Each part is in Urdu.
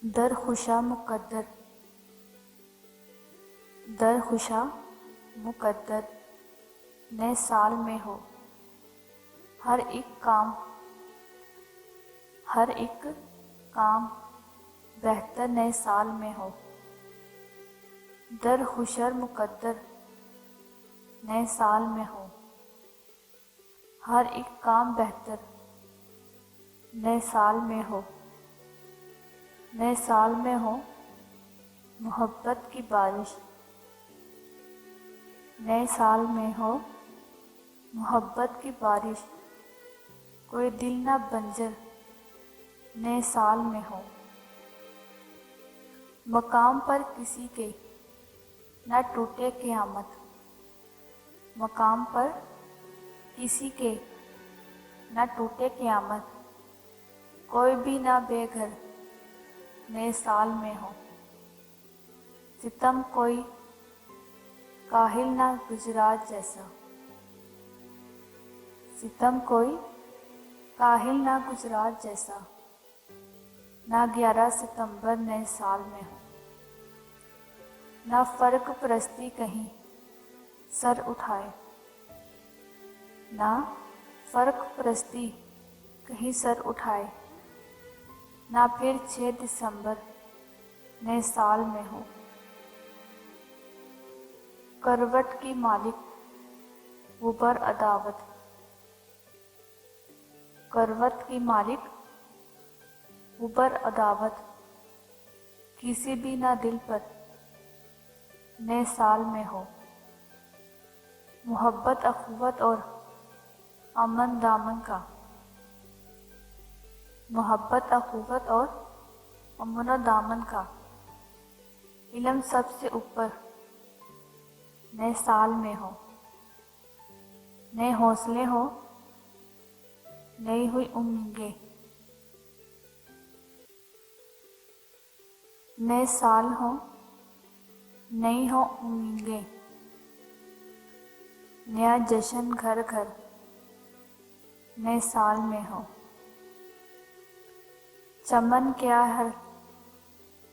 درخوشا مقدر، درخوشا مقدر نئے سال میں ہو، ہر ایک کام بہتر نئے سال میں ہو۔ درخوشر مقدر نئے سال میں ہو، ہر ایک کام بہتر نئے سال میں ہو۔ نئے سال میں ہو محبت کی بارش، نئے سال میں ہو محبت کی بارش، کوئی دل نہ بنجر نئے سال میں ہو۔ مقام پر کسی کے نہ ٹوٹے قیامت، مقام پر کسی کے نہ ٹوٹے قیامت، کوئی بھی نہ بے گھر نئے سال میں ہو۔ ستم کوئی کاہل نہ گجرات جیسا، ستم کوئی کاہل نہ گجرات جیسا، نہ 11 ستمبر نئے سال میں ہو۔ نہ فرق پرستی کہیں سر اٹھائے، نہ فرق پرستی کہیں سر اٹھائے، نہ پھر 6 دسمبر نئے سال میں ہو۔ کروٹ کی مالک وہ بر عداوت، کروٹ کی مالک وہ بر عداوت، کسی بھی نہ دل پر نئے سال میں ہو۔ محبت اخوت اور امن دامن کا، محبت اخوت اور امن و دامن کا، علم سب سے اوپر نئے سال میں ہو۔ نئے حوصلے ہو نئی ہوئی امیدیں، نئے سال ہو نئی ہو امیدیں، نیا جشن گھر گھر نئے سال میں ہو۔ چمن کیا ہر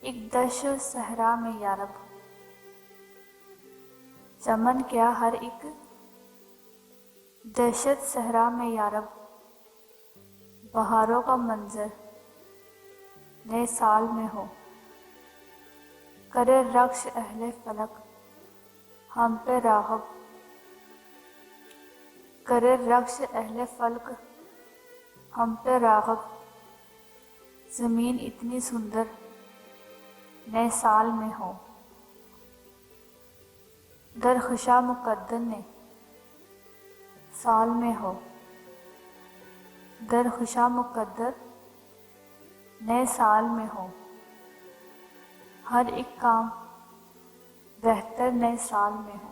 ایک دشت صحرا میں یارب، چمن کیا ہر ایک دشت صحرا میں یارب، بہاروں کا منظر نئے سال میں ہو۔ کرے رقص اہل فلک ہم پہ راغب، کرے رقص اہل فلک ہم پہ راغب، زمین اتنی سندر نئے سال میں ہو۔ درخوشا مقدر نئے سال میں ہو، درخوشا مقدر نئے سال میں ہو، ہر ایک کام بہتر نئے سال میں ہو۔